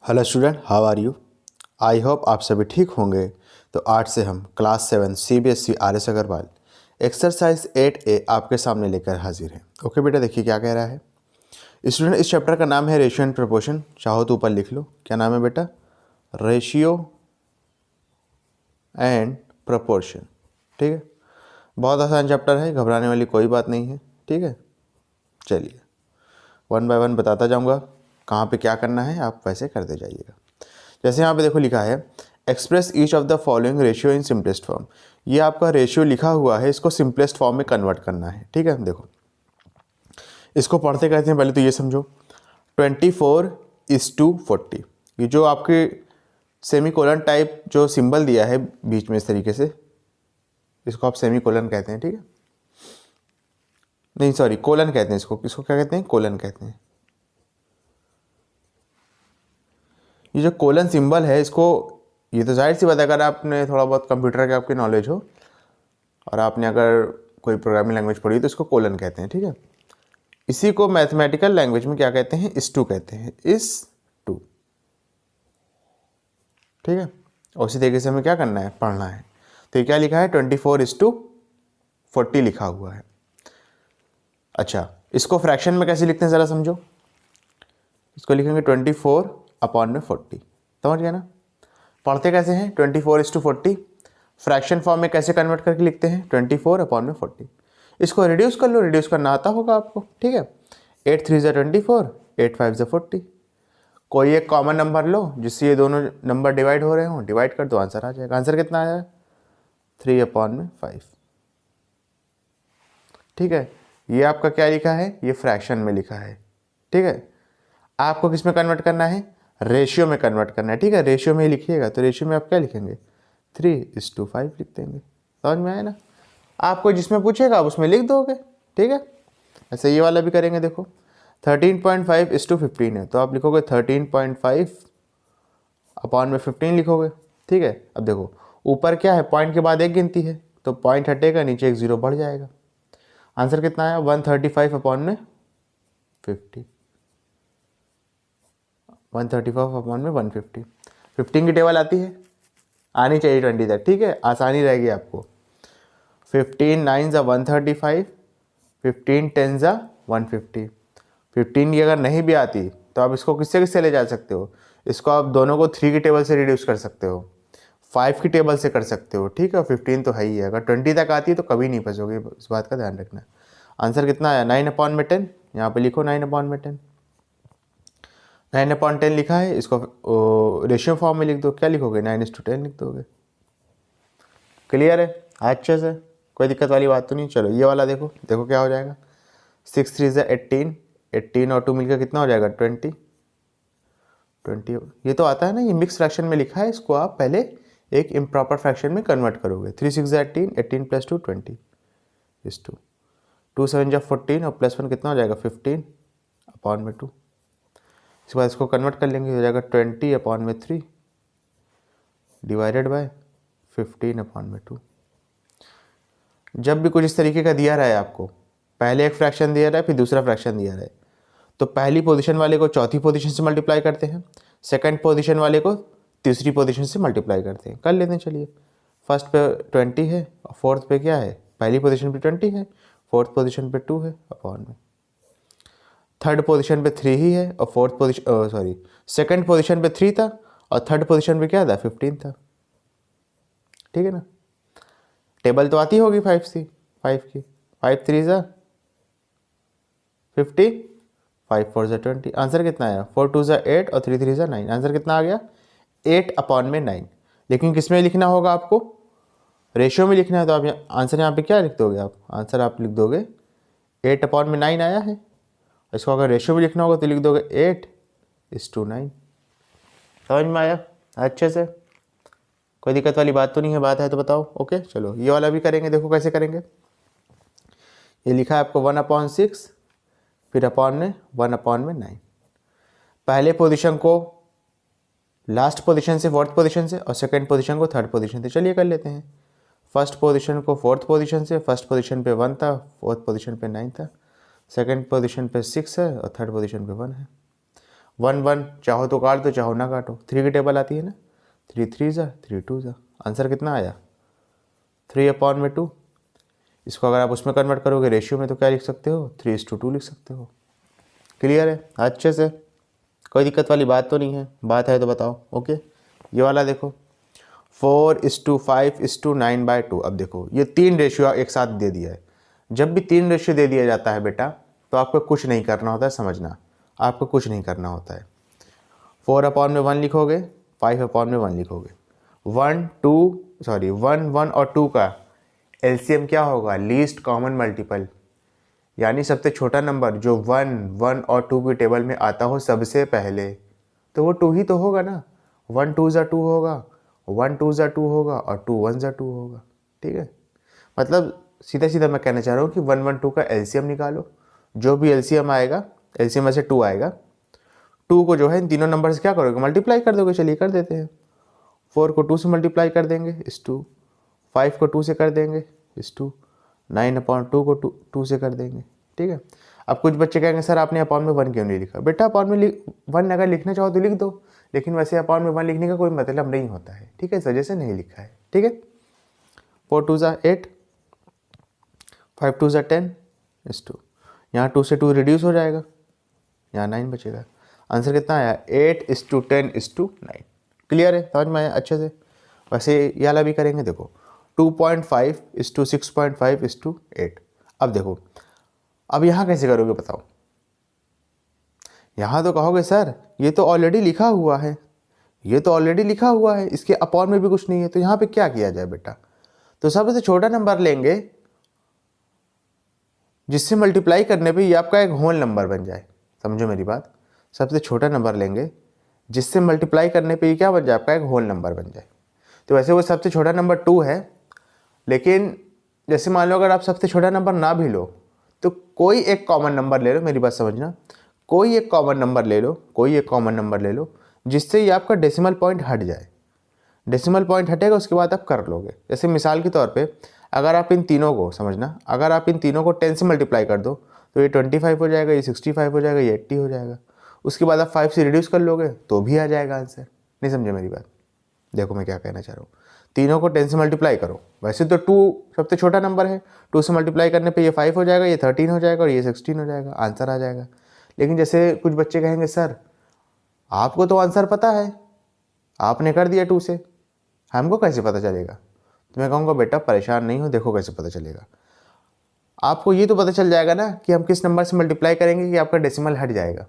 Hello student, how are you. I hope आप सभी ठीक होंगे। तो आज से हम class 7 CBSE RS Agarwal exercise 8A आपके सामने लेकर हाजिर हैं। ओके बेटा, देखिए क्या कह रहा है स्टूडेंट। इस चैप्टर का नाम है रेशियो एंड प्रोपोर्शन। चाहो तो ऊपर लिख लो, क्या नाम है बेटा, रेशियो एंड प्रोपोर्शन। ठीक है, बहुत आसान चैप्टर है, घबराने वाली कोई बात नहीं है। ठीक है, चलिए वन बाय वन बताता जाऊँगा कहाँ पे क्या करना है, आप वैसे करते जाइएगा। जैसे यहाँ पे देखो लिखा है express each of the following ratio in simplest form. ये आपका रेशियो लिखा हुआ है, इसको सिंपलेस्ट फॉर्म में कन्वर्ट करना है। ठीक है, देखो इसको पढ़ते कहते हैं, पहले तो ये समझो 24:40। ये जो आपके सेमीकोलन टाइप जो सिंबल दिया है बीच में इस तरीके से, इसको आप सेमीकोलन कहते हैं। ठीक है, नहीं सॉरी कोलन कहते हैं इसको क्या कहते हैं, कोलन कहते हैं। ये जो कोलन सिंबल है, इसको ये तो जाहिर सी बात है, अगर आपने थोड़ा बहुत कंप्यूटर के आपकी नॉलेज हो और आपने अगर कोई प्रोग्रामिंग लैंग्वेज पढ़ी तो इसको कोलन कहते हैं। ठीक है, इसी को मैथमेटिकल लैंग्वेज में क्या कहते हैं, इस टू कहते हैं, इस टू। ठीक है, और उसी तरीके से हमें क्या करना है, पढ़ना है। तो ये क्या लिखा है, 24:40 लिखा हुआ है। अच्छा, इसको फ्रैक्शन में कैसे लिखते हैं ज़रा समझो। इसको लिखेंगे 24/40। समझ गया ना। पढ़ते कैसे हैं, 24:40 फ्रैक्शन फॉर्म में कैसे कन्वर्ट करके लिखते हैं, 24/40। इसको रिड्यूस कर लो, रिड्यूस करना आता होगा आपको। ठीक है, 8 3 ज़ा 24, 8 5 ज़ा 40। कोई एक कॉमन नंबर लो जिससे ये दोनों नंबर डिवाइड हो रहे हों, डिवाइड कर दो, आंसर आ जाएगा। आंसर कितना आया, 3/5। ठीक है, ये आपका क्या लिखा है, ये फ्रैक्शन में लिखा है। ठीक है, आपको किस में कन्वर्ट करना है, रेशियो में कन्वर्ट करना है। ठीक है, रेशियो में ही लिखिएगा, तो रेशियो में आप क्या लिखेंगे, 3:5 लिख देंगे। समझ में आया ना। आपको जिसमें पूछेगा आप उसमें लिख दोगे। ठीक है, ऐसे ये वाला भी करेंगे। देखो 13.5:15 है, तो आप लिखोगे 13.5/15 लिखोगे। ठीक है, अब देखो ऊपर क्या है, पॉइंट के बाद एक गिनती है, तो पॉइंट हटेगा, नीचे एक जीरो बढ़ जाएगा। आंसर कितना आया, 135/50। 135/150। 15 की टेबल आती है, आनी चाहिए 20 तक। ठीक है, आसानी रहेगी आपको। 15 9 ज़ा 135, 15 10 ज़ा 150। 15 की अगर नहीं भी आती तो आप इसको किससे किससे ले जा सकते हो, इसको आप दोनों को 3 की टेबल से रिड्यूस कर सकते हो, 5 की टेबल से कर सकते हो। ठीक है, 15 तो है ही है। अगर 20 तक आती है तो कभी नहीं फंसोगे, इस बात का ध्यान रखना। आंसर कितना आया, 9/10। यहाँ पे लिखो 9/10। 9/10 लिखा है, इसको रेशियो फॉर्म में लिख दो। क्या लिखोगे, 9:10 लिख दोगे। क्लियर है, अच्छे से, कोई दिक्कत वाली बात तो नहीं। चलो ये वाला देखो, देखो क्या हो जाएगा, 6 3 ज़ा 18, 18 और 2 मिलकर कितना हो जाएगा, 20। ये तो आता है ना, ये मिक्स फ्रैक्शन में लिखा है, इसको आप पहले एक इम्प्रॉपर फ्रैक्शन में कन्वर्ट करोगे। 3 6 ज़ा 18, 18 + 2 20 इस 2, 2 7 ज़ा 14 और +1 कितना हो जाएगा, 15/2। इसके बाद इसको कन्वर्ट कर लेंगे, हो जाएगा 20/3 डिवाइडेड बाय 15/2। जब भी कुछ इस तरीके का दिया रहा है आपको, पहले एक फ्रैक्शन दिया रहा है फिर दूसरा फ्रैक्शन दिया रहा है, तो पहली पोजीशन वाले को चौथी पोजीशन से मल्टीप्लाई करते हैं, सेकंड पोजीशन वाले को तीसरी पोजीशन से मल्टीप्लाई करते हैं। कर लेते हैं, चलिए। फर्स्ट पे 20 है और फोर्थ पे क्या है, पहली पोजीशन पे 20 है, फोर्थ पोजीशन पे 2 है अपॉन में, थर्ड पोजीशन पे 3 ही है और fourth position sorry second position पे 3 था और थर्ड पोजीशन पे क्या था, 15 था। ठीक है ना, टेबल तो आती होगी 5 की, 5 3 ज़ा 50, 5 4 ज़ा 20। आंसर कितना आया, 4 2 ज़ा 8 और 3 3 ज़ा 9। आंसर कितना आ गया, 8/9। लेकिन किस में लिखना होगा आपको, रेशियो में लिखना है, तो आप आंसर यहाँ पे क्या लिख दोगे, आप आंसर आप लिख दोगे 8/9 आया है। इसको अगर रेशियो में लिखना होगा तो लिख दोगे 8:9। समझ में आया अच्छे से, कोई दिक्कत वाली बात तो नहीं है, बात है तो बताओ। ओके, चलो ये वाला भी करेंगे। देखो कैसे करेंगे, ये लिखा है आपको 1/6 फिर अपॉन में 1/9। पहले पोजीशन को लास्ट पोजीशन से फोर्थ पोजीशन से और सेकंड पोजीशन को थर्ड पोजीशन से। चलिए कर लेते हैं। फर्स्ट पोजीशन को फोर्थ पोजीशन से, फर्स्ट पोजीशन पे 1 था, फोर्थ पोजीशन पे 9 था, सेकंड पोजीशन पे 6 है और थर्ड पोजीशन पे 1 है। 1 1 चाहो तो काट दो, चाहो ना काटो। 3 की टेबल आती है ना, 3 3 ज़ा 3 2 ज़ा। आंसर कितना आया 3/2। इसको अगर आप उसमें कन्वर्ट करोगे रेशियो में तो क्या लिख सकते हो 3:2 लिख सकते हो। क्लियर है अच्छे से, कोई दिक्कत वाली बात तो नहीं है, बात है तो बताओ। ओके ये वाला देखो 4:5:9/2। अब देखो ये 3 रेशियो एक साथ दे दिया है। जब भी 3 रेशियो दे दिया जाता है बेटा तो आपको कुछ नहीं करना होता है, समझना आपको कुछ नहीं करना होता है। 4/1 लिखोगे, 5/1 लिखोगे। 1 1 और 2 का एलसीएम क्या होगा लीस्ट कॉमन मल्टीपल, यानी सबसे छोटा नंबर जो 1 1 और 2 की टेबल में आता हो सबसे पहले, तो वो 2 ही तो होगा ना। 1 2 ज़ा 2 होगा, 1 2 ज़ा 2 होगा और 2 1 ज़ा 2 होगा। ठीक है, मतलब सीधा सीधा मैं कहना चाह रहा हूँ कि 1 1 2 का एलसीएम निकालो, जो भी एलसीएम आएगा, एलसीएम में से 2 आएगा, 2 को जो है इन तीनों नंबर से क्या करोगे मल्टीप्लाई कर दोगे। चलिए कर देते हैं। 4 को 2 से मल्टीप्लाई कर देंगे इस 2, 5 को 2 से कर देंगे इस 2, 9/2 को 2 से कर देंगे। ठीक है, अब कुछ बच्चे कहेंगे सर आपने अपॉन में 1 क्यों नहीं लिखा। बेटा अपॉन में 1 अगर लिखना चाहो तो लिख दो, लेकिन वैसे अपॉन में 1 लिखने का कोई मतलब नहीं होता है। ठीक है, इस वजह से नहीं लिखा है। ठीक है, 4 2 ज़ा 8, 5 2 ज़ा 10 इस 2, यहाँ 2 से 2 रिड्यूस हो जाएगा, यहाँ 9 बचेगा। आंसर कितना आया 8:10:9। क्लियर है, समझ में आया अच्छे से। वैसे ये वाला भी करेंगे, देखो 2.5:6.5:8। अब देखो अब यहाँ कैसे करोगे बताओ। यहाँ तो कहोगे सर ये तो ऑलरेडी लिखा हुआ है, ये तो ऑलरेडी लिखा हुआ है, इसके अपॉन में भी कुछ नहीं है, तो यहाँ पे क्या किया जाए बेटा। तो सबसे छोटा नंबर लेंगे जिससे मल्टीप्लाई करने पे ये आपका एक होल नंबर बन जाए। समझो मेरी बात, सबसे छोटा नंबर लेंगे जिससे मल्टीप्लाई करने पे ये क्या बन जाए आपका एक होल नंबर बन जाए। तो वैसे वो सबसे छोटा नंबर 2 है, लेकिन जैसे मान लो अगर आप सबसे छोटा नंबर ना भी लो तो कोई एक कॉमन नंबर ले लो, मेरी बात समझना, कोई एक कॉमन नंबर ले लो, कोई एक कॉमन नंबर ले लो जिससे ये आपका डेसिमल पॉइंट हट जाए। डेसिमल पॉइंट हटेगा उसके बाद आप कर लोगे। जैसे मिसाल के तौर पे अगर आप इन तीनों को समझना, अगर आप इन तीनों को 10 से मल्टीप्लाई कर दो तो ये 25 हो जाएगा, ये 65 हो जाएगा, ये 80 हो जाएगा। उसके बाद आप 5 से रिड्यूस कर लोगे तो भी आ जाएगा आंसर। नहीं समझे मेरी बात, देखो मैं क्या कहना चाह रहा हूँ। तीनों को 10 से मल्टीप्लाई करो, वैसे तो 2 सबसे छोटा नंबर है, 2 से मल्टीप्लाई करने पे ये 5 हो जाएगा, ये 13 हो जाएगा और ये 16 हो जाएगा, आंसर आ जाएगा। लेकिन जैसे कुछ बच्चे कहेंगे सर आपको तो आंसर पता है, आपने कर दिया 2 से, हमको कैसे पता चलेगा। तो मैं कहूँगा बेटा परेशान नहीं हो, देखो कैसे पता चलेगा। आपको ये तो पता चल जाएगा ना कि हम किस नंबर से मल्टीप्लाई करेंगे कि आपका डेसिमल हट जाएगा।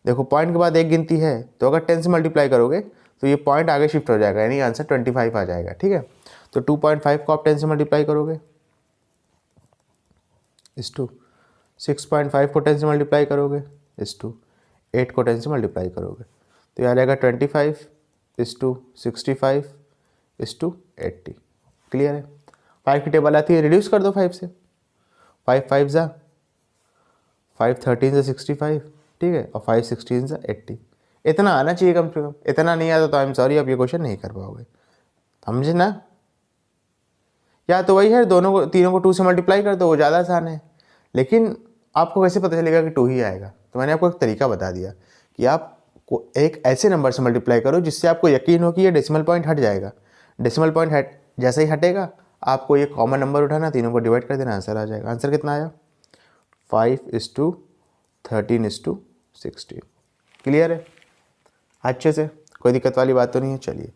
देखो पॉइंट के बाद एक गिनती है, तो अगर 10 से मल्टीप्लाई करोगे तो ये पॉइंट आगे शिफ्ट हो जाएगा, यानी आंसर 25 आ जाएगा। ठीक है, तो 2.5 को आप 10 से मल्टीप्लाई करोगे इस 2, 6.5 को 10 से मल्टीप्लाई करोगे इस 2, 8 को 10 से मल्टीप्लाई करोगे तो ये आ जाएगा 25 इस 2, 65 इस 2, 80। क्लियर है, 5 की टेबल आती है, रिड्यूस कर दो 5 से, 5 5 ज़ा 5 13 ज़ा 65। ठीक है, और 5 16 ज़ा 80। इतना आना चाहिए कम से कम, इतना नहीं आता तो आई एम सॉरी आप ये क्वेश्चन नहीं कर पाओगे। समझे ना, या तो वही है दोनों को, तीनों को 2 से मल्टीप्लाई कर दो, वो ज़्यादा आसान है। लेकिन आपको कैसे पता चलेगा कि 2 ही आएगा। तो मैंने आपको एक तरीका बता दिया कि आप एक ऐसे नंबर से मल्टीप्लाई करो जिससे आपको यकीन हो कि ये डेसिमल पॉइंट हट जाएगा। डेसिमल पॉइंट हट जैसे ही हटेगा आपको ये कॉमन नंबर उठाना, तीनों को डिवाइड कर देना, आंसर आ जाएगा। आंसर कितना आया 5:13:16। क्लियर है अच्छे से, कोई दिक्कत वाली बात तो नहीं है। चलिए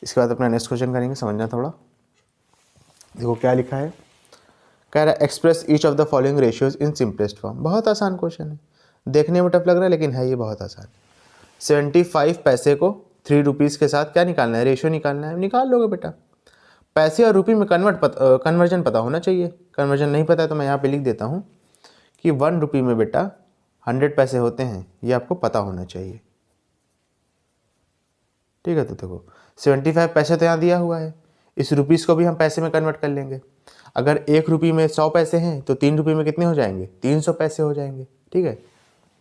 इसके बाद अपना नेक्स्ट क्वेश्चन करेंगे, समझना थोड़ा। देखो क्या लिखा है, कह रहा है express each of the following ratios in simplest form. बहुत आसान क्वेश्चन है, देखने में टफ लग रहा है लेकिन है ये बहुत आसान। 75 पैसे को 3 रुपीज़ के साथ क्या निकालना है, रेशियो निकालना है, निकाल लोगे बेटा। पैसे और रुपये में कन्वर्जन पता होना चाहिए। कन्वर्जन नहीं पता है तो मैं यहाँ पे लिख देता हूँ कि 1 रुपये में बेटा 100 पैसे होते हैं, ये आपको पता होना चाहिए। ठीक है, तो देखो 75 पैसे तो यहाँ दिया हुआ है, इस रुपीज़ को भी हम पैसे में कन्वर्ट कर लेंगे। अगर 1 रुपये में 100 पैसे हैं तो 3 रुपये में कितने हो जाएंगे, 300 पैसे हो जाएंगे। ठीक है, तो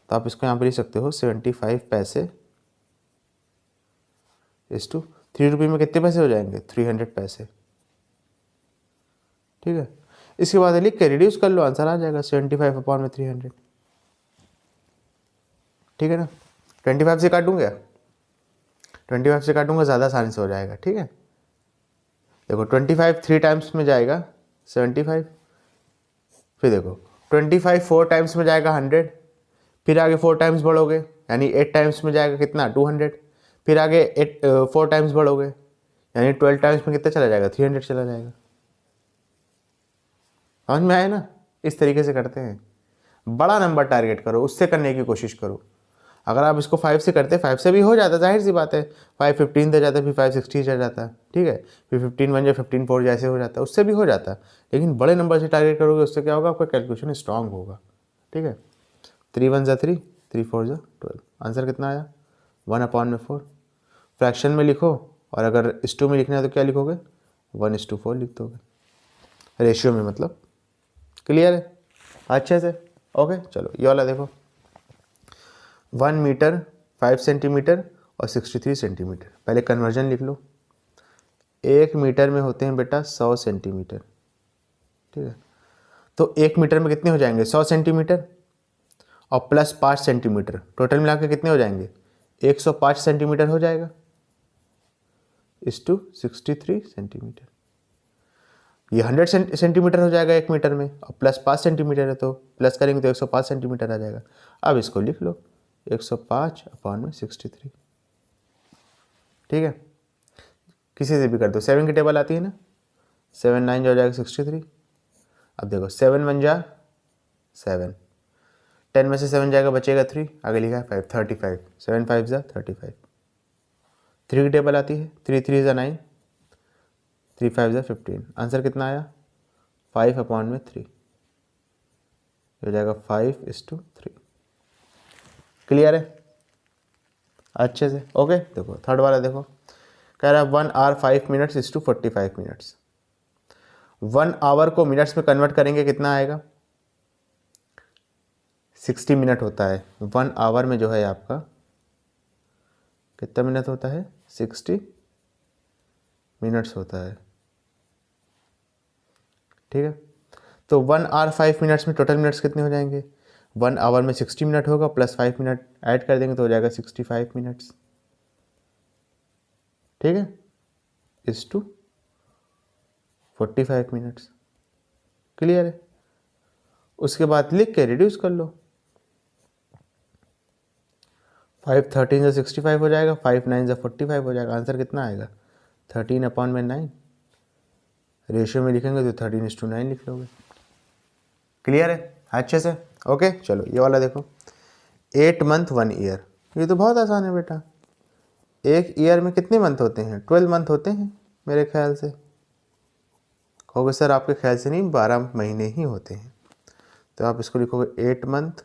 आप इसको यहाँ पर लिख सकते हो 75 पैसे इस टू 3 रुपये में कितने पैसे हो जाएंगे, 300 पैसे। ठीक है, इसके बाद लिख के रिड्यूस कर लो, आंसर आ जाएगा 75/300। ठीक है ना, 25 से काटूंगा, 25 से काटूंगा, ज़्यादा आसानी से हो जाएगा। ठीक है, देखो 25 3 टाइम्स में जाएगा 75, फिर देखो 25 4 टाइम्स में जाएगा 100, फिर आगे 4 टाइम्स बढ़ोगे यानी 8 टाइम्स में जाएगा कितना 200, फिर आगे 4 टाइम्स बढ़ोगे यानी 12 टाइम्स में कितना चला जाएगा 300 चला जाएगा। समझ में आया ना? इस तरीके से करते हैं। बड़ा नंबर टारगेट करो, उससे करने की कोशिश करो। अगर आप इसको 5 से करते, 5 से भी हो जाता, जाहिर सी बात है, 5 15 तक जाता, फिर 5 60 चल जाता। ठीक है, फिर 15 बन जाए, 15 4 जैसे हो जाता, उससे भी हो जाता। लेकिन बड़े नंबर से टारगेट करोगे, उससे क्या होगा, आपका कैलकुलेशन स्ट्रांग होगा। ठीक है, 3 1 जा 3, 3 4 जा 12। आंसर कितना आया 1/4। फ्रैक्शन में लिखो, और अगर इस टू में लिखना है तो क्या लिखोगे 1:4 लिख दोगे, रेशियो में मतलब। क्लियर है अच्छे से? ओके, चलो ये वाला देखो, 1 मीटर 5 सेंटीमीटर और 63 सेंटीमीटर। पहले कन्वर्जन लिख लो। 1 मीटर में होते हैं बेटा 100 सेंटीमीटर। ठीक है, तो 1 मीटर में कितने हो जाएंगे 100 सेंटीमीटर और प्लस 5 सेंटीमीटर, टोटल मिला के कितने हो जाएंगे 105 सेंटीमीटर हो जाएगा, इस टू 63 सेंटीमीटर। ये 100 सेंटीमीटर हो जाएगा 1 मीटर में, और प्लस 5 सेंटीमीटर है तो प्लस करेंगे तो 105 सेंटीमीटर आ जाएगा। अब इसको लिख लो 105/63। ठीक है, किसी से भी कर दो, 7 की टेबल आती है ना, 7 9 हो जाएगा 63। अब देखो 7 1 जा 7, 10 में से 7 जाएगा बचेगा 3, आगे लिखा है 5 35, 7 5 जा 35। 3 की टेबल आती है, 3 3 जा 9, 3 5 जा 15। आंसर कितना आया 5/3, हो जाएगा 5:3। क्लियर है अच्छे से? ओके, देखो थर्ड वाला देखो, कह रहा है 1 hour 5 minutes is to 45 minutes. 1 hour को मिनट्स में कन्वर्ट करेंगे कितना आएगा 60 मिनट होता है। 1 आवर में जो है आपका कितना मिनट होता है 60 मिनट्स होता है। ठीक है, तो 1 आवर 5 मिनट्स में टोटल मिनट्स कितने हो जाएंगे, 1 आवर में 60 मिनट होगा, प्लस 5 मिनट ऐड कर देंगे तो हो जाएगा 65 मिनट्स। ठीक है, इस टू 45 मिनट्स। क्लियर है? उसके बाद लिख के रिड्यूस कर लो, 5 13 से 65 हो जाएगा, 5 9 से 45 हो जाएगा। आंसर कितना आएगा 13/9। रेशियो में लिखेंगे तो 13:9 लिख लोगे। क्लियर है अच्छे से? ओके, चलो ये वाला देखो, 8 मंथ 1 ईयर। ये तो बहुत आसान है बेटा। एक ईयर में कितने मंथ होते हैं 12 मंथ होते हैं मेरे ख्याल से। कहोगे सर आपके ख्याल से नहीं, 12 महीने ही होते हैं। तो आप इसको लिखोगे 8 मंथ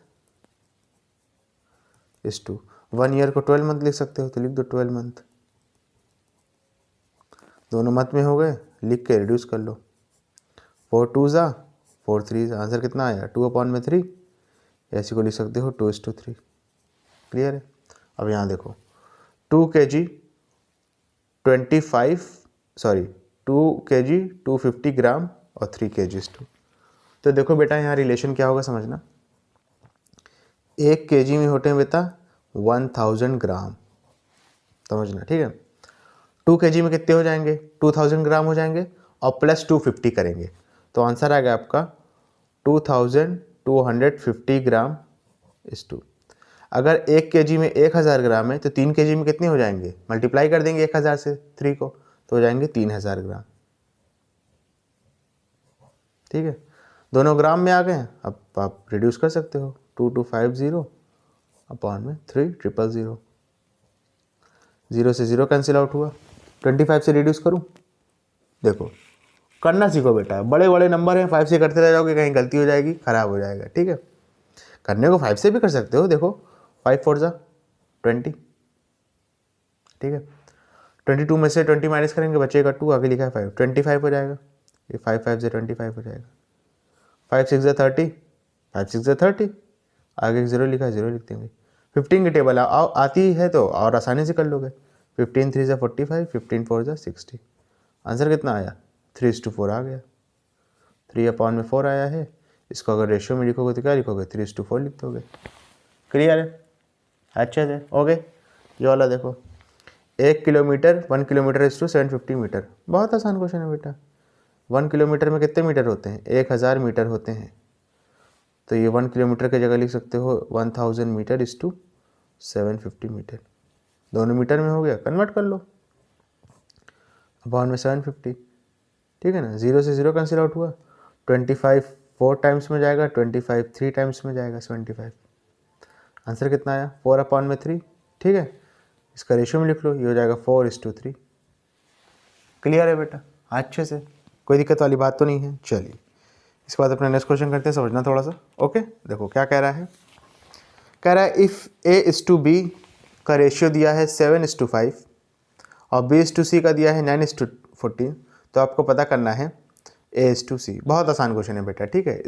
इस टू 1 ईयर को 12 मंथ लिख सकते हो, तो लिख दो 12 मंथ। दोनों मंथ में हो गए, लिख के रिड्यूस कर लो, 4 2 जा 4 3 जा। आंसर कितना आया 2/3। ऐसे को लिख सकते हो 2:3। क्लियर है? अब यहाँ देखो 2 kg 250 ग्राम और 3 kg। तो देखो बेटा यहाँ रिलेशन क्या होगा समझना, 1 kg में होते हैं बेटा 1000 ग्राम, समझना। ठीक है, 2 kg में कितने हो जाएंगे 2000 ग्राम हो जाएंगे, और प्लस 250 करेंगे तो आंसर आ गया आपका 2250 ग्राम इस टू। अगर 1 kg में 1000 ग्राम है तो 3 kg में कितने हो जाएंगे, मल्टीप्लाई कर देंगे 1000 से 3 को तो हो जाएंगे 3000 ग्राम। ठीक है, दोनों ग्राम में आ गए। अब आप रिड्यूस कर सकते हो, 2250/300, 0 से 0 कैंसिल आउट हुआ। 25 से रिड्यूस करूं, देखो करना सीखो बेटा, बड़े बड़े नंबर हैं, 5 से करते रह जाओगे कहीं गलती हो जाएगी, खराब हो जाएगा। ठीक है, करने को 5 से भी कर सकते हो, देखो 5 4 जा 20। ठीक है, 22 में से 20 माइनस करेंगे बचेगा 2, आगे लिखा है 5, 25 हो जाएगा। ये 5 5 से 25 हो जाएगा, 5 6 जा 30, 5 6 जा 30, आगे 0 लिखा है 0 लिख देंगे। 15 की टेबल आती है तो और आसानी से कर लोगे, 15 3 जा 45, 15 4 जा 60। आंसर कितना आया 3:4 आ गया, 3/4 आया है। इसको अगर रेशियो में लिखोगे तो क्या लिखोगे 3:4 लिख दोगे। क्लियर है? अच्छे से ओके। ये वाला देखो, 1 kilometre 1 kilometre is to 750 metre. बहुत आसान क्वेश्चन है बेटा। 1 किलोमीटर में कितने मीटर होते हैं? 1000 मीटर होते हैं। तो ये 1 किलोमीटर की जगह लिख सकते हो 1000 मीटर इज टू 750 मीटर। दोनों मीटर में हो गया, कन्वर्ट कर लो अपॉन में 750। ठीक है ना, 0 से 0 कैंसिल आउट हुआ। 25 4 टाइम्स में जाएगा, 25 3 टाइम्स में जाएगा, 75। आंसर कितना आया? 4 अपॉन में 3। ठीक है, इसका रेशियो में लिख लो, ये हो जाएगा 4:3। क्लियर है बेटा? अच्छे से, कोई दिक्कत वाली बात तो नहीं है। चलिए इसके बाद अपना नेक्स्ट क्वेश्चन करते हैं, समझना थोड़ा सा। ओके, देखो क्या कह रहा है। कह रहा है इफ़ A:B का रेशियो दिया है 7:5 और B:C का दिया है 9:14, तो आपको पता करना है A:C। बहुत आसान क्वेश्चन है बेटा। ठीक है,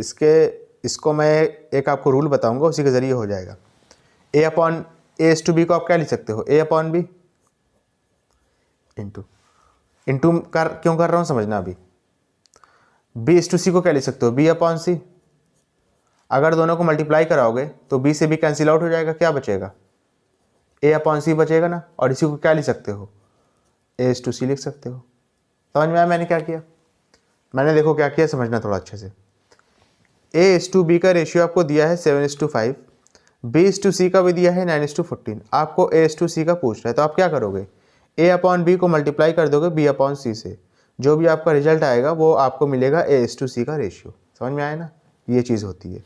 इसको मैं एक आपको रूल बताऊंगा, उसी के ज़रिए हो जाएगा। A:B को आप क्या लिख सकते हो? A/B इंटू क्यों कर रहा हूँ समझना अभी। B:C को क्या लिख सकते हो? B/C। अगर दोनों को मल्टीप्लाई कराओगे तो B से B कैंसिल आउट हो जाएगा, क्या बचेगा? A/C बचेगा ना। और इसी को क्या लिख सकते हो? A:C लिख सकते हो। समझ में आया मैंने क्या किया? मैंने देखो क्या किया, समझना थोड़ा अच्छे से। A:B का रेशियो आपको दिया है 7:5, B:C का भी दिया है 9:14। आपको A:C का पूछ रहा है, तो आप क्या करोगे? A/B को मल्टीप्लाई कर दोगे B/C से, जो भी आपका रिजल्ट आएगा वो आपको मिलेगा A:C का रेशियो। समझ में आया ना? ये चीज़ होती है।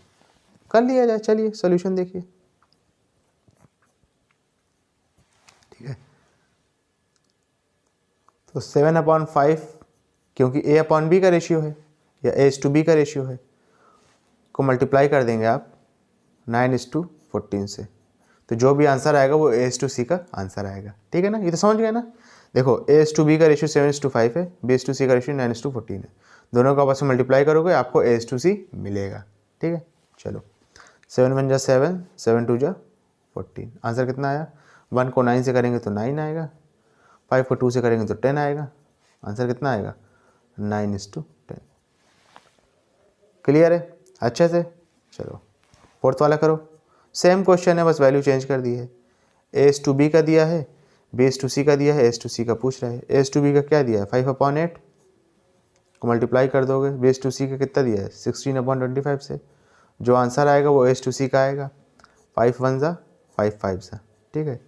कर लिया जाए, चलिए सॉल्यूशन देखिए। ठीक है, तो 7/5 क्योंकि A/B का रेशियो है या A:B का रेशियो है, को मल्टीप्लाई कर देंगे आप 9:14 से, तो जो भी आंसर आएगा वो A:C का आंसर आएगा। ठीक है ना, ये तो समझ गए ना। देखो A:B का रेशियो 7:5 है, B:C का रेशियो 9:14 है। दोनों को आपस में मल्टीप्लाई करोगे आपको A:C मिलेगा। ठीक है, चलो 7 × 1 = 7, 7 × 2 = 14। आंसर कितना आया? 1 को 9 से करेंगे तो 9 आएगा, 5 को 2 से करेंगे तो 10 आएगा। आंसर कितना आएगा? 9:10। क्लियर है? अच्छे से। चलो फोर्थ वाला करो। सेम क्वेश्चन है, बस वैल्यू चेंज कर दी है। A:B का दिया है, B:C का दिया है, A:C का पूछ रहा है। A:B का क्या दिया है? 5/8 को मल्टीप्लाई कर दोगे। B:C का कितना दिया है? 16/25 से। जो आंसर आएगा वो A:C का आएगा। 5 1 = 5 5 सा। ठीक है,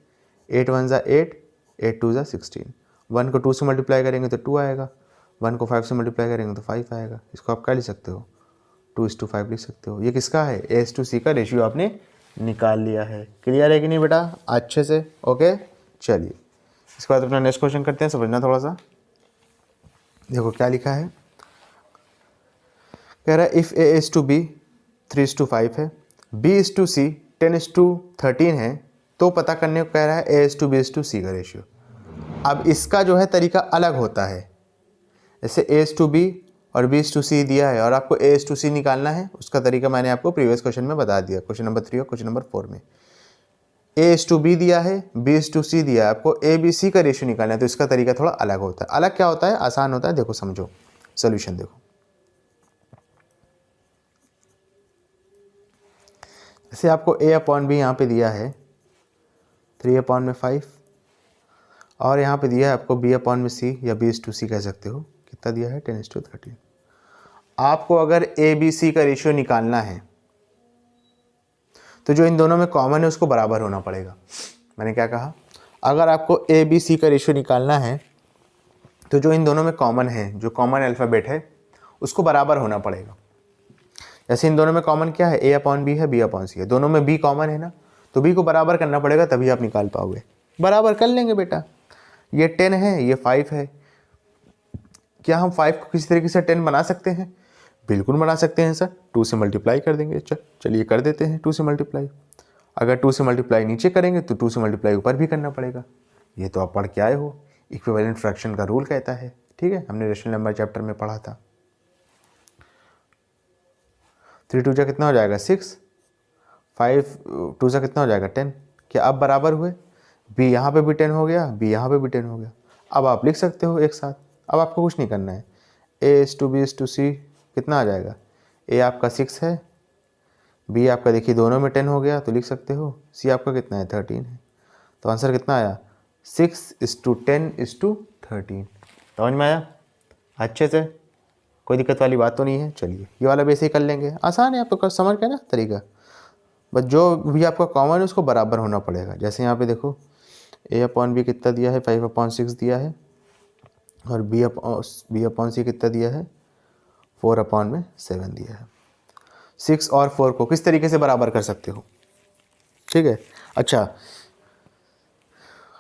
8 1 = 8, 8 2 = 16। 1 को 2 से मल्टीप्लाई करेंगे तो 2 आएगा, 1 को 5 से मल्टीप्लाई करेंगे तो 5 आएगा। इसको आप क्या लिख सकते हो? 2:5 लिख सकते हो। ये किसका है? A:C का रेशियो आपने निकाल लिया है। क्लियर है कि नहीं बेटा? अच्छे से। ओके, चलिए इसके बाद अपना नेक्स्ट क्वेश्चन करते हैं, समझना थोड़ा सा। देखो क्या लिखा है। कह रहा है इफ़ A:B 3:5 है, B:C 10:13 है, तो पता करने को कह रहा है A:B:C का रेशियो। अब इसका जो है तरीका अलग होता है। जैसे A:B और B:C दिया है और आपको A:C निकालना है, उसका तरीका मैंने आपको प्रीवियस क्वेश्चन में बता दिया, क्वेश्चन नंबर 3 और क्वेश्चन नंबर 4 में। A:B दिया है, B:C दिया है, आपको ABC का रेशियो निकालना है, तो इसका तरीका थोड़ा अलग होता है। अलग क्या होता है? आसान होता है। देखो समझो, सोल्यूशन देखो। जैसे आपको A/B यहाँ पे दिया है 3/5 और यहाँ पे दिया है आपको B/C या B:C कह सकते हो, कितना दिया है? 10:13। आपको अगर ABC का रेशियो निकालना है तो जो इन दोनों में कॉमन है उसको बराबर होना पड़ेगा। मैंने क्या कहा? अगर आपको ABC का रेशियो निकालना है तो जो इन दोनों में कॉमन है, जो कॉमन अल्फ़ाबेट है, उसको बराबर होना पड़ेगा। जैसे इन दोनों में कॉमन क्या है? A/B है, B/C है, दोनों में B कॉमन है ना, तो B को बराबर करना पड़ेगा, तभी आप निकाल पाओगे। बराबर कर लेंगे बेटा। ये 10 है, ये 5 है। क्या हम 5 को किसी तरीके से 10 बना सकते हैं? बिल्कुल बना सकते हैं सर, 2 से मल्टीप्लाई कर देंगे। चलिए कर देते हैं 2 से मल्टीप्लाई। अगर 2 से मल्टीप्लाई नीचे करेंगे तो 2 से मल्टीप्लाई ऊपर भी करना पड़ेगा। ये तो आप पढ़ के आए हो, इक्विवेलेंट फ्रैक्शन का रूल कहता है। ठीक है, हमने रेशनल नंबर चैप्टर में पढ़ा था। 3 2 कितना हो जाएगा? 6, 5 2 से कितना हो जाएगा? 10। क्या अब बराबर हुए? B यहाँ पे भी 10 हो गया, B यहाँ पे भी 10 हो गया। अब आप लिख सकते हो एक साथ। अब आपको कुछ नहीं करना है। A:B:C कितना आ जाएगा? A आपका 6 है, बी आपका देखिए दोनों में 10 हो गया तो लिख सकते हो, सी आपका कितना है 13 है। तो आंसर कितना आया 6:10:13। समझ में आया अच्छे से, कोई दिक्कत वाली बात तो नहीं है। चलिए ये वाला भी ऐसे ही कर लेंगे, आसान है आपको समझ के ना तरीका, बस जो भी आपका कॉमन है उसको बराबर होना पड़ेगा। जैसे यहाँ पे देखो a/b कितना दिया है 5/6 दिया है, और b/c कितना दिया है 4/7 दिया है। 6 और 4 को किस तरीके से बराबर कर सकते हो, ठीक है। अच्छा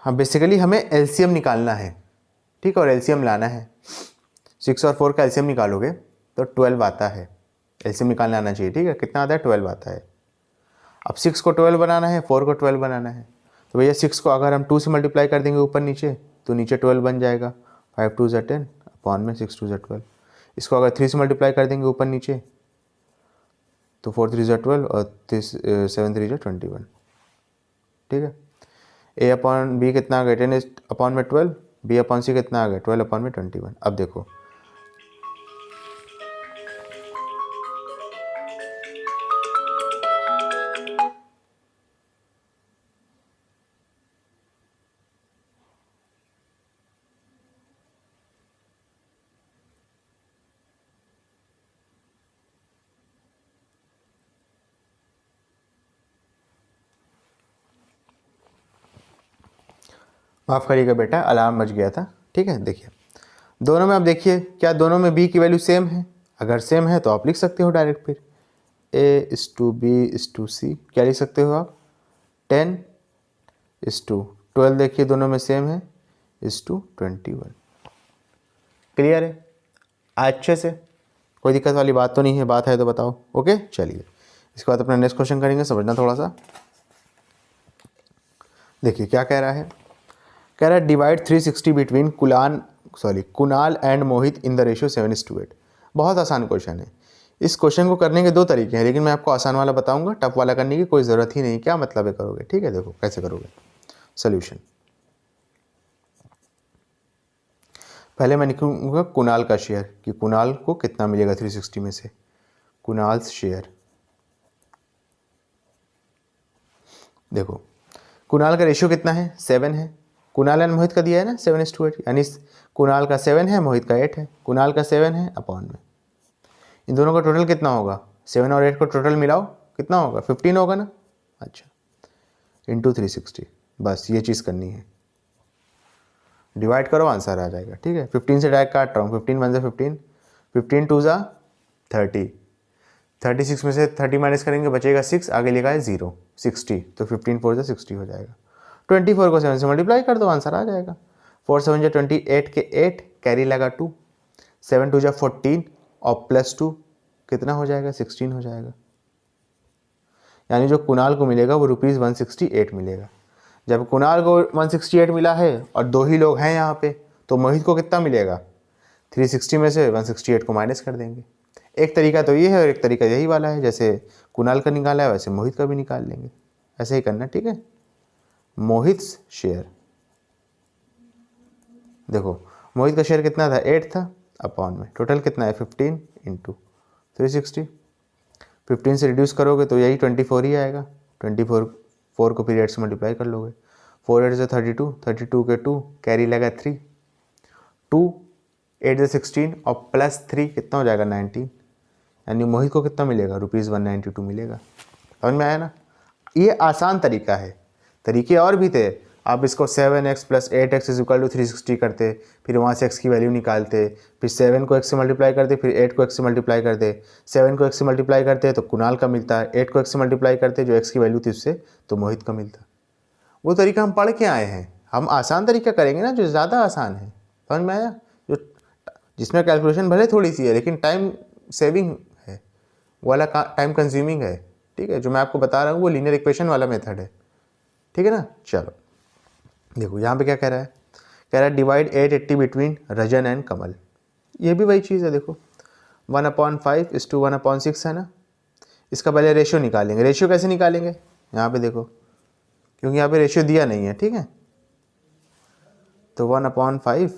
हाँ, बेसिकली हमें एलसीएम निकालना है, ठीक है, और एलसीएम लाना है। 6 और 4 का एलसीएम निकालोगे तो 12 आता है, एलसीएम निकालना आना चाहिए, ठीक है। कितना आता है 12 आता है। अब 6 को 12 बनाना है, 4 को 12 बनाना है, तो भैया 6 को अगर हम 2 से मल्टीप्लाई कर देंगे ऊपर नीचे तो नीचे 12 बन जाएगा, 5 2 = 10 अपॉन में 6 2 = 12। इसको अगर 3 से मल्टीप्लाई कर देंगे ऊपर नीचे तो 4 3 = 12 और 7 3 = 21, ठीक है। a/b कितना आ गया 10/12, b/c कितना आ गया 12/21। अब देखो माफ़ करिएगा बेटा, अलार्म बज गया था, ठीक है। देखिए दोनों में आप देखिए क्या दोनों में b की वैल्यू सेम है, अगर सेम है तो आप लिख सकते हो डायरेक्ट, फिर a/b/c क्या लिख सकते हो आप 10:12 देखिए दोनों में सेम है /21। क्लियर है अच्छे से, कोई दिक्कत वाली बात तो नहीं है, बात है तो बताओ। ओके चलिए इसके बाद अपना नेक्स्ट क्वेश्चन करेंगे, समझना थोड़ा सा। देखिए क्या कह रहा है, कह रहा है divide 360 between Kunal and Mohit in the ratio 7:8। बहुत आसान क्वेश्चन है। इस क्वेश्चन को करने के दो तरीके हैं, लेकिन मैं आपको आसान वाला बताऊंगा, टफ वाला करने की कोई ज़रूरत ही नहीं। क्या मतलब है करोगे, ठीक है। देखो कैसे करोगे सोल्यूशन। पहले मैं लिखूंगा कुणाल का शेयर, कि कुणाल को कितना मिलेगा 360 में से, कुणाल्स शेयर। देखो कुणाल का रेशियो कितना है 7 है, कुणाल एंड मोहित का दिया है ना 7:8, यानी कुणाल का 7 है मोहित का 8 है, कुणाल का 7 है अपॉन में इन दोनों का टोटल कितना होगा, 7 और 8 को टोटल मिलाओ कितना होगा 15 होगा ना। अच्छा इंटू 360, बस ये चीज़ करनी है, डिवाइड करो आंसर आ जाएगा, ठीक है। 15 से डायरेक्ट काट रहा हूँ, 15 1 × 15, 15 2 = 30, 36 में से 30 माइनस करेंगे बचेगा 6, आगे लिखा है 0 60, तो 15 4 = 60 हो जाएगा। 24 को 7 से मल्टीप्लाई कर दो आंसर आ जाएगा। 4 7 = 28 के 8 कैरी लगा 2, 7 2 = 14 और +2 कितना हो जाएगा 16 हो जाएगा। यानी जो कुणाल को मिलेगा वो ₹168 मिलेगा। जब कुणाल को 168 मिला है और दो ही लोग हैं यहाँ पे, तो मोहित को कितना मिलेगा 360 में से 168 को माइनस कर देंगे। एक तरीका तो ये है और एक तरीका यही वाला है, जैसे कुणाल का निकाला है वैसे मोहित का भी निकाल लेंगे, ऐसे ही करना, ठीक है। मोहित शेयर, देखो मोहित का शेयर कितना था 8 था, अपॉन में टोटल कितना है 15 इंटू 360। 15 से रिड्यूस करोगे तो यही 24 ही आएगा, 24 4 को फिर 8 से मल्टीप्लाई कर लोगे, 4 8 = 32, 32 के 2 कैरी लगा 3, 2 8 = 16 और +3 कितना हो जाएगा 19, यानी मोहित को कितना मिलेगा ₹192 मिलेगा। समझ में आया ना, ये आसान तरीका है, तरीके और भी थे। आप इसको 7x + 8x = 360 करते, फिर वहाँ से x की वैल्यू निकालते, फिर 7 को x से मल्टीप्लाई करते, फिर 8 को x से मल्टीप्लाई करते, 7 को x से मल्टीप्लाई करते तो कुणाल का मिलता है, 8 को x से मल्टीप्लाई करते जो x की वैल्यू थी उससे तो मोहित का मिलता। वो तरीका हम पढ़ के आए हैं, हम आसान तरीका करेंगे ना जो ज़्यादा आसान है। समझ में आया, जो जिसमें कैलकुलेशन भले थोड़ी सी है लेकिन टाइम सेविंग है, वो वाला टाइम कंज्यूमिंग है, ठीक है। जो मैं आपको बता रहा हूँ वो लीनियर इक्वेशन वाला मेथड है, ठीक है ना। चलो देखो यहाँ पे क्या कह रहा है, कह रहा है डिवाइड 880 बिटवीन रजन एंड कमल। ये भी वही चीज़ है, देखो 1/5 = 1/6 है ना। इसका पहले रेशियो निकालेंगे। रेशियो कैसे निकालेंगे, यहाँ पे देखो, क्योंकि यहाँ पे रेशियो दिया नहीं है, ठीक है। तो 1/5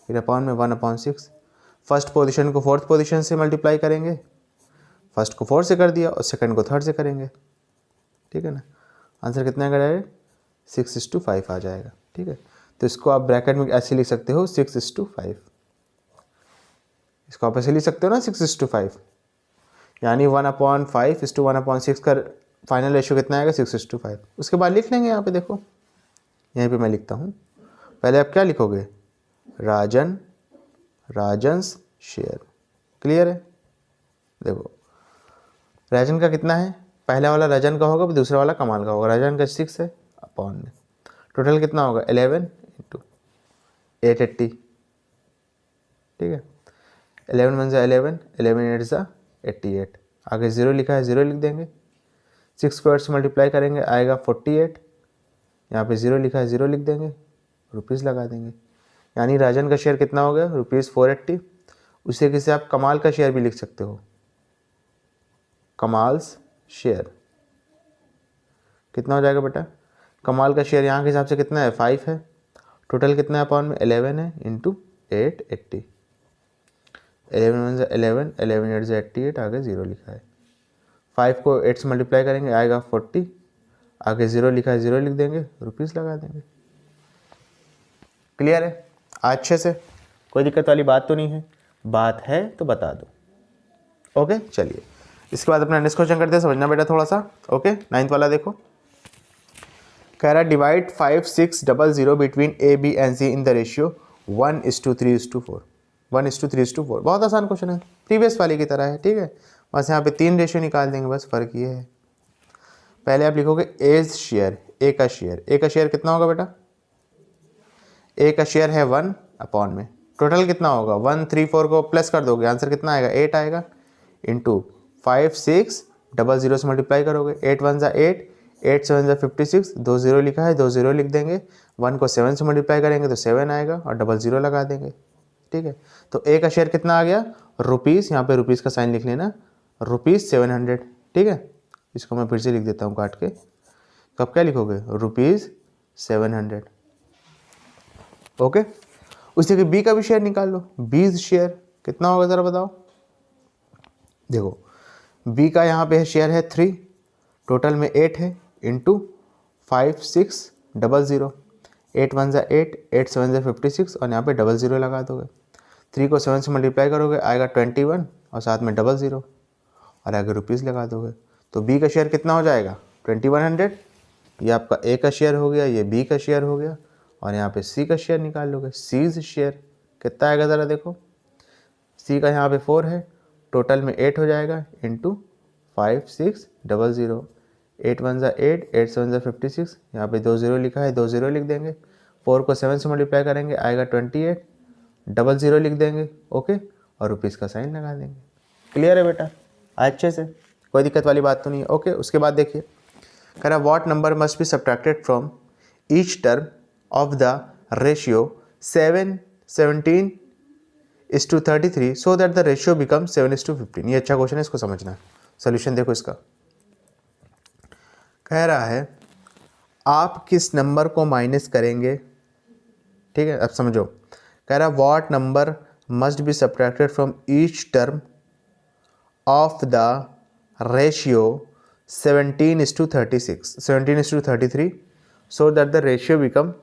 फिर अपॉन में 1/6, फर्स्ट पोजीशन को फोर्थ पोजीशन से मल्टीप्लाई करेंगे, फर्स्ट को 4 से कर दिया और सेकंड को 3rd से करेंगे, ठीक है ना। आंसर कितना आ जाएगा? 6:5 आ जाएगा, ठीक है। तो इसको आप ब्रैकेट में ऐसे लिख सकते हो 6:5, इसको आप ऐसे लिख सकते हो ना 6:5, यानी 1/5:1/6 का फाइनल रेशियो कितना आएगा? 6:5। उसके बाद लिख लेंगे यहाँ पे, देखो यहीं पे मैं लिखता हूँ। पहले आप क्या लिखोगे? राजन्स शेयर। क्लियर है? देखो राजन का कितना है, पहला वाला राजन का होगा, दूसरा वाला कमाल का होगा। राजन का 6 है अपॉन में टोटल कितना होगा? 11 × 880, ठीक है। 11 1 11, 11 8 88, आगे 0 लिखा है 0 लिख देंगे। 6 को 8 से मल्टीप्लाई करेंगे आएगा 48, यहाँ पे 0 लिखा है 0 लिख देंगे, रुपीज़ लगा देंगे। यानी राजन का शेयर कितना हो गया? ₹480। उसी तरीके से आप कमाल का शेयर भी लिख सकते हो, कमाल्स शेयर कितना हो जाएगा बेटा? कमाल का शेयर यहाँ के हिसाब से कितना है? 5 है। टोटल कितना है अपॉन में? 11 है इंटू 880। 11 1 11, 11 8 88, आगे 0 लिखा है। 5 को 8 से मल्टीप्लाई करेंगे आएगा 40, आगे 0 लिखा है 0 लिख देंगे, रुपीज़ लगा देंगे। क्लियर है? अच्छे से, कोई दिक्कत वाली बात तो नहीं है? बात है तो बता दो। ओके चलिए, इसके बाद अपना नेक्स्ट क्वेश्चन करते हैं, समझना बेटा थोड़ा सा। ओके 9th वाला देखो, कह रहा है divide 5600 between A B and C in the ratio 1:3:4। 1:3:4 बहुत आसान क्वेश्चन है, प्रीवियस वाले की तरह है, ठीक है। बस यहाँ पे 3 रेशियो निकाल देंगे, बस फ़र्क ये है। पहले आप लिखोगे एज शेयर, ए का शेयर कितना होगा बेटा? ए का शेयर है 1 अपॉन में टोटल कितना होगा? 134 को प्लस कर दोगे, आंसर कितना आएगा? 8 आएगा, इंटू 5600 से मल्टीप्लाई करोगे। 8 1 8, 8 7 56, 2 0 लिखा है 2 0 लिख देंगे। 1 को 7 से मल्टीप्लाई करेंगे तो 7 आएगा और 00 लगा देंगे, ठीक है। तो ए का शेयर कितना आ गया? रुपीज़, यहाँ पे रुपीज़ का साइन लिख लेना, ₹700, ठीक है। इसको मैं फिर से लिख देता हूँ काट के। कब क्या लिखोगे? ₹700, ओके। उसी के बी का भी शेयर निकाल लो, बीज शेयर कितना होगा ज़रा बताओ। देखो बी का यहाँ पे शेयर है 3, टोटल में 8 है, इंटू 5600, 8 1 8, 8 7 56 और यहाँ पे 00 लगा दोगे। 3 को 7 से मल्टीप्लाई करोगे आएगा 21 और साथ में 00 और आगे रुपीज़ लगा दोगे। तो बी का शेयर कितना हो जाएगा? 2100। ये आपका ए का शेयर हो गया, ये बी का शेयर हो गया, और यहाँ पे सी का शेयर निकाल लोगे। सीज शेयर कितना आएगा ज़रा देखो। सी का यहाँ पे 4 है, टोटल में 8 हो जाएगा, इंटू 5600, 8 1 8, 8 7 56, यहाँ पे 2 0 लिखा है 2 0 लिख देंगे। 4 को 7 से मल्टीप्लाई करेंगे आएगा 28, 00 लिख देंगे, ओके, और रुपीज़ का साइन लगा देंगे। क्लियर है बेटा? अच्छे से, कोई दिक्कत वाली बात तो नहीं है, ओके। उसके बाद देखिए, कह रहा what number must be subtracted from each term of the ratio 17:33 so that the ratio become 7:15। ये अच्छा क्वेश्चन है, इसको समझना है। सोल्यूशन देखो इसका, कह रहा है आप किस नंबर को माइनस करेंगे, ठीक है। अब समझो, कह रहा what number must be subtracted from each term of the ratio 17:33 so that the ratio become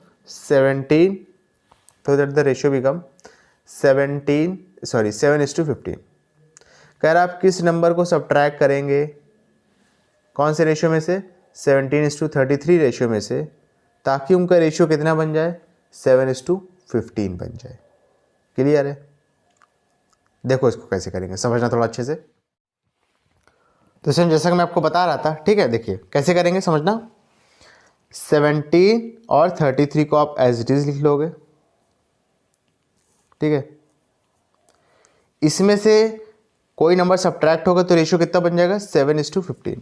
7:15। कह रहा आप किस नंबर को सब्ट्रैक्ट करेंगे, कौन से रेशियो में से? 17:33 रेशियो में से, ताकि उनका रेशियो कितना बन जाए? 7:15 बन जाए। क्लियर है? देखो इसको कैसे करेंगे, समझना थोड़ा अच्छे से। तो इसमें जैसा कि मैं आपको बता रहा था, ठीक है, देखिए कैसे करेंगे समझना। 17 और 33 को आप एज इट इज लिख लोगे, ठीक है। इसमें से कोई नंबर सब्ट्रैक्ट होगा तो रेशियो कितना बन जाएगा? 7:15।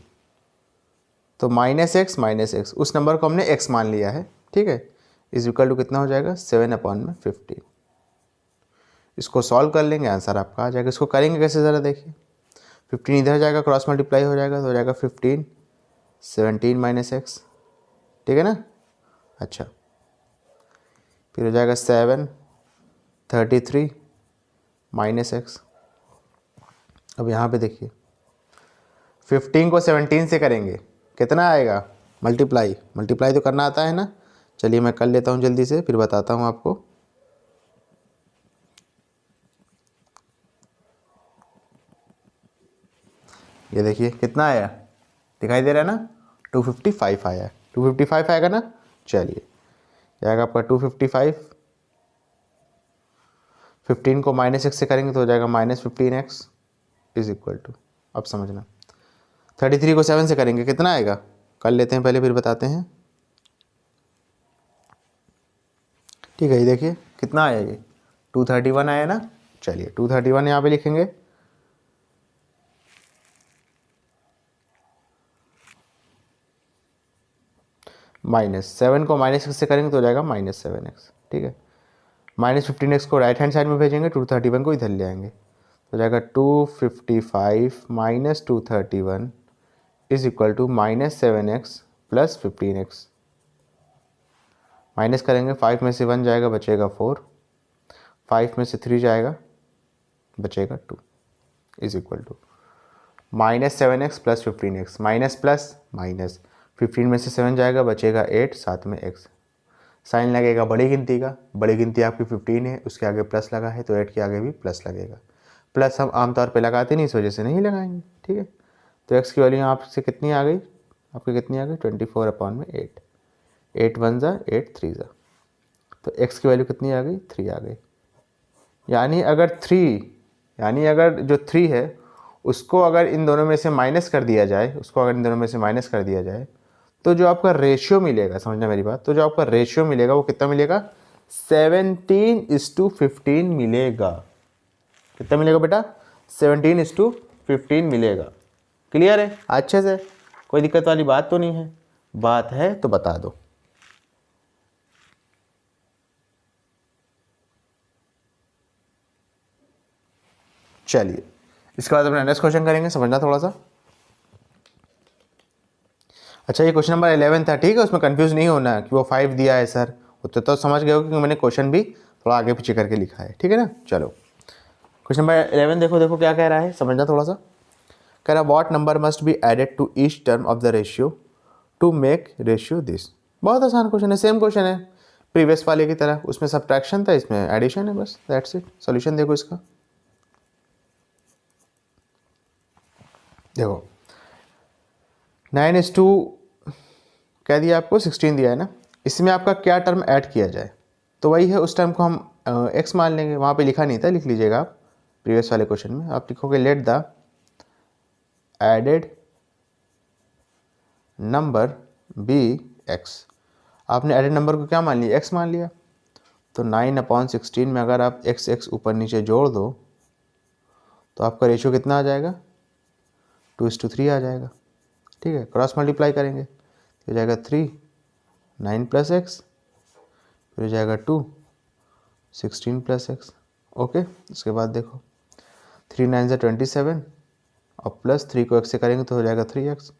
तो -x उस नंबर को हमने x मान लिया है, ठीक है, इज इक्वल टू कितना हो जाएगा? 7/15। इसको सॉल्व कर लेंगे, आंसर आपका आ जाएगा। इसको करेंगे कैसे ज़रा देखिए। 15 इधर जाएगा, क्रॉस मल्टीप्लाई हो जाएगा, तो हो जाएगा 15, 17 - x, ठीक है ना। अच्छा, फिर हो जाएगा 7, 33 - x। अब यहाँ पे देखिए 15 को 17 से करेंगे कितना आएगा, मल्टीप्लाई तो करना आता है ना। चलिए मैं कर लेता हूँ जल्दी से, फिर बताता हूँ आपको। ये देखिए कितना आया, दिखाई दे रहा है ना, 255 आया, 255 आएगा ना। चलिए आएगा आपका 255, 15 को -x से करेंगे तो हो जाएगा -15x इज इक्वल टू, अब समझना 33 को 7 से करेंगे कितना आएगा, कर लेते हैं पहले फिर बताते हैं। ठीक है, ये देखिए कितना आया, ये 231 आया ना। चलिए 231 यहाँ पे लिखेंगे, -7 को -x से करेंगे तो हो जाएगा -7x। ठीक है, -15x को राइट हैंड साइड में भेजेंगे, 231 को इधर ले आएंगे तो हो जाएगा 255 - 231 is equal to -7x + 15x। Minus करेंगे, 5 में से 1 जाएगा बचेगा 4, 5 में से 3 जाएगा बचेगा 2 is equal to -7x + 15x, minus plus minus, 15 में से 7 जाएगा बचेगा 8, साथ में x, साइन लगेगा बड़ी गिनती का, बड़ी गिनती आपकी 15 है, उसके आगे प्लस लगा है तो 8 के आगे भी प्लस लगेगा। प्लस हम आमतौर पे लगाते नहीं, इस वजह से नहीं लगाएंगे। ठीक है, तो x की वैल्यू आपसे कितनी आ गई, आपकी कितनी आ गई 24/8, 8 1 ज़ा 8 3 ज़ा, तो x की वैल्यू कितनी आ गई 3 आ गई। यानी अगर जो 3 है उसको अगर इन दोनों में से माइनस कर दिया जाए, तो जो आपका रेशियो मिलेगा, समझना मेरी बात, तो जो आपका रेशियो मिलेगा वो कितना मिलेगा, 17:15 मिलेगा। कितना मिलेगा बेटा, 17:15 मिलेगा। क्लियर है अच्छे से, कोई दिक्कत वाली बात तो नहीं है, बात है तो बता दो। चलिए इसके बाद अपना नेक्स्ट क्वेश्चन करेंगे, समझना थोड़ा सा। अच्छा, ये क्वेश्चन नंबर 11 था, ठीक है, उसमें कंफ्यूज नहीं होना कि वो 5 दिया है सर, तो समझ गए हो कि मैंने क्वेश्चन भी थोड़ा आगे पीछे करके लिखा है। ठीक है ना, चलो क्वेश्चन नंबर 11 देखो क्या कह रहा है, समझना थोड़ा सा। कह रहा what number must be added to each term of the ratio to make ratio this. बहुत आसान क्वेश्चन है, सेम क्वेश्चन है प्रीवियस वाले की तरह, उसमें सब्ट्रैक्शन था, इसमें एडिशन है, बस दैट्स इट। सॉल्यूशन देखो इसका, देखो 9:2 कह दिया आपको, 16 दिया है ना, इसमें आपका क्या टर्म ऐड किया जाए, तो वही है, उस टर्म को हम x मान लेंगे, वहाँ पे लिखा नहीं था, लिख लीजिएगा आप प्रीवियस वाले क्वेश्चन में, आप लिखोगे let the added number be x। आपने एडेड नंबर को क्या मान लिया, x मान लिया, तो 9/16 में अगर आप x ऊपर नीचे जोड़ दो तो आपका रेशियो कितना आ जाएगा, 2:3 आ जाएगा। ठीक है, क्रॉस मल्टीप्लाई करेंगे तो हो जाएगा 3, 9 + x, फिर हो जाएगा 2, 16 + x। ओके, उसके बाद देखो 3 9 ज़ा 27 और +3 को x से करेंगे तो हो जाएगा 3x,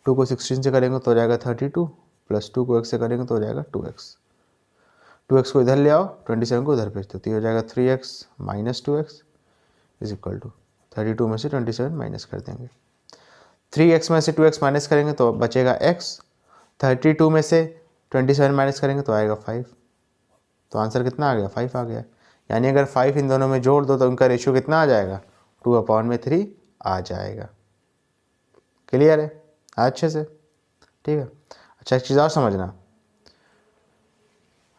2 को 16 से करेंगे तो हो जाएगा 32, +2 को x से करेंगे तो हो जाएगा 2x, 2x को इधर ले आओ, 27 को इधर भेज दो, तो ये हो जाएगा 3x - 2x is equal to 32 में से 27 माइनस कर देंगे, 3x में से 2x माइनस करेंगे तो बचेगा x, 32 में से 27 माइनस करेंगे तो आएगा 5, तो आंसर कितना आ गया, 5 आ गया। यानी अगर 5 इन दोनों में जोड़ दो तो उनका रेशियो कितना आ जाएगा, 2/3 आ जाएगा। क्लियर है अच्छे से, ठीक है। अच्छा, एक चीज़ और समझना,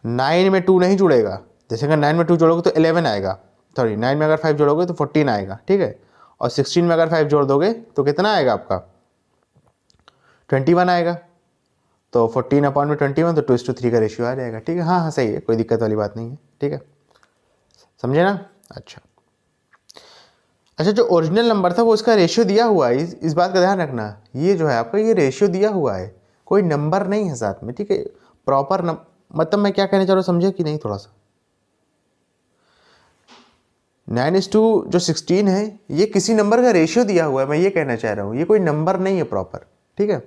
9 में 2 नहीं जुड़ेगा, जैसे अगर 9 में 2 जोड़ोगे तो 11 आएगा, सॉरी 9 में अगर 5 जोड़ोगे तो 14 आएगा। ठीक है, और 16 में अगर 5 जोड़ दोगे तो कितना आएगा आपका, 21 आएगा, तो 14/21 तो 2:3 का रेशियो आ जाएगा। ठीक है, हाँ सही है, कोई दिक्कत वाली बात नहीं है। ठीक है, समझे ना। अच्छा, जो ओरिजिनल नंबर था वो इसका रेशियो दिया हुआ है, इस बात का ध्यान रखना, ये जो है आपका ये रेशियो दिया हुआ है, कोई नंबर नहीं है साथ में। ठीक है, प्रॉपर मतलब मैं क्या कहना चाह रहा हूँ, समझे कि नहीं थोड़ा सा। 9:2 जो 16 है ये किसी नंबर का रेशियो दिया हुआ है, मैं ये कहना चाह रहा हूँ, ये कोई नंबर नहीं है प्रॉपर। ठीक है,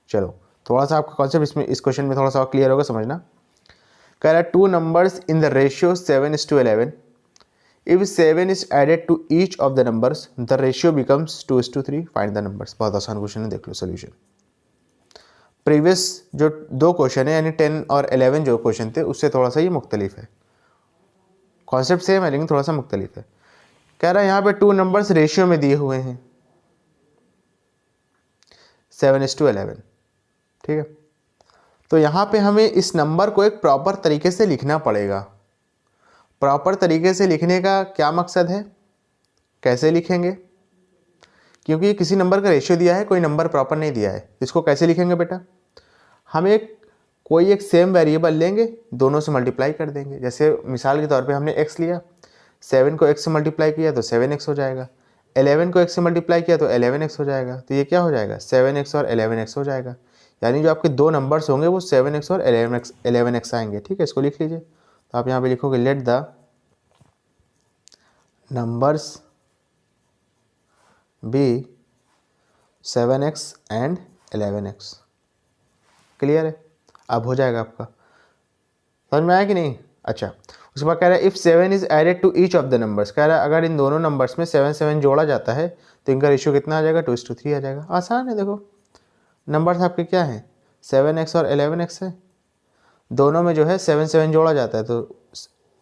चलो थोड़ा सा आपका कॉन्सेप्ट इसमें इस क्वेश्चन में थोड़ा सा क्लियर होगा, समझना। कह रहा है 2 numbers in the ratio 7:11 if 7 is added to each of the numbers the ratio becomes 2:3, find the numbers. बहुत आसान क्वेश्चन है, देख लो सोल्यूशन। प्रीवियस जो 2 क्वेश्चन है यानी 10 और 11 जो क्वेश्चन थे उससे थोड़ा सा ये मुख्तलिफ है, कॉन्सेप्ट सेम है लेकिन थोड़ा सा मुख्तलिफ है। कह रहा है यहाँ पे 2 नंबर्स रेशियो में दिए हुए हैं 7:11, ठीक है। तो यहाँ पे हमें इस नंबर को एक प्रॉपर तरीके से लिखना पड़ेगा। प्रॉपर तरीके से लिखने का क्या मकसद है, कैसे लिखेंगे, क्योंकि किसी नंबर का रेशियो दिया है, कोई नंबर प्रॉपर नहीं दिया है, इसको कैसे लिखेंगे बेटा, हम कोई एक सेम वेरिएबल लेंगे, दोनों से मल्टीप्लाई कर देंगे। जैसे मिसाल के तौर पे हमने x लिया, 7 को x से मल्टीप्लाई किया तो 7x हो जाएगा, 11 को x से मल्टीप्लाई किया तो 11x हो जाएगा। तो ये क्या हो जाएगा, 7x और 11x हो जाएगा। यानी जो आपके 2 नंबर्स होंगे वो 7x और 11x आएंगे, ठीक है। इसको लिख लीजिए। तो आप यहाँ पे लिखोगे let the numbers be 7x and 11x। Clear है, अब हो जाएगा आपका, समझ में आया कि नहीं। अच्छा, उसके बाद कह रहा है if 7 is added to each of the numbers. कह रहा है अगर इन दोनों नंबर्स में 7 जोड़ा जाता है तो इनका रेशियो कितना आ जाएगा, 2:3 आ जाएगा। आसान है, देखो नंबर्स आपके क्या हैं, 7x और 11x है, दोनों में जो है 7 जोड़ा जाता है तो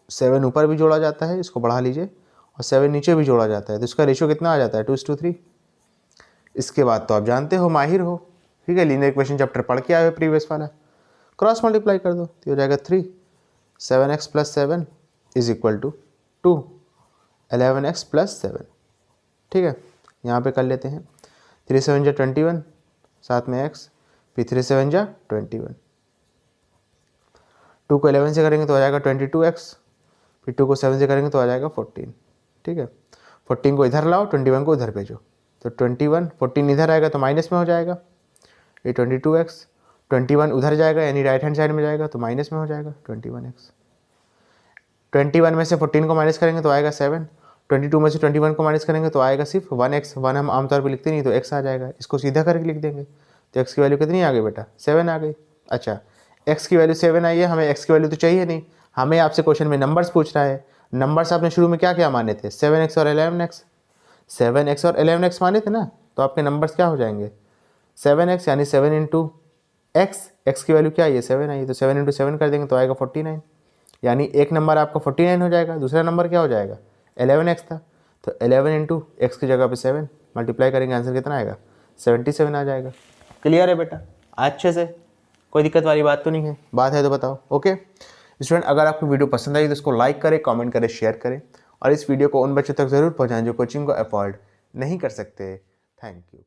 7 ऊपर भी जोड़ा जाता है, इसको बढ़ा लीजिए, और 7 नीचे भी जोड़ा जाता है तो इसका रेशियो कितना आ जाता है, 2:3। इसके बाद तो आप जानते हो, माहिर हो, ठीक है, लीनियर इक्वेशन चैप्टर पढ़ के आए हो प्रीवियस वाला, क्रॉस मल्टीप्लाई कर दो तो हो जाएगा 3, 7x + 7 is equal to 2, 11x + 7, ठीक है। यहाँ पे कर लेते हैं, 3 7 जा 21, साथ में x, फिर 3 7 जा 21, 2 को 11 से करेंगे तो आ जाएगा 22x, फिर 2 को 7 से करेंगे तो आ जाएगा 14, ठीक है। 14 को इधर लाओ, 21 को उधर भेजो, तो 21, 14 इधर आएगा तो माइनस में हो जाएगा, ये 22x, 21 उधर जाएगा यानी राइट हैंड साइड में जाएगा तो माइनस में हो जाएगा 21x। 21 में से 14 को माइनस करेंगे तो आएगा 7, 22 में से 21 को माइनस करेंगे तो आएगा सिर्फ 1x, 1 हम आमतौर पर लिखते नहीं तो x आ जाएगा, इसको सीधा करके लिख देंगे तो x की वैल्यू कितनी आ गई बेटा, 7 आ गई। अच्छा, x की वैल्यू 7 आई है, हमें x की वैल्यू तो चाहिए नहीं, हमें आपसे क्वेश्चन में नंबर्स पूछ रहा है। नंबर्स आपने शुरू में क्या क्या माने थे, 7x और 11x, 7x और 11x माने थे ना, तो आपके नंबर्स क्या हो जाएंगे, 7x यानी 7 इंटू x की वैल्यू क्या आई है, 7 आई है, तो 7 इंटू 7 कर देंगे तो आएगा 49, यानी एक नंबर आपका 49 हो जाएगा, दूसरा नंबर क्या हो जाएगा, 11x था, तो 11 इंटू एक्स की जगह पे 7 मल्टीप्लाई करेंगे, आंसर कितना आएगा, 77 आ जाएगा। क्लियर है बेटा, अच्छे से, कोई दिक्कत वाली बात तो नहीं है, बात है तो बताओ। ओके स्टूडेंट, अगर आपको वीडियो पसंद आई तो इसको लाइक करें, कमेंट करें, शेयर करें, और इस वीडियो को उन बच्चों तक ज़रूर पहुँचाएं जो कोचिंग को अफोर्ड नहीं कर सकते। Thank you.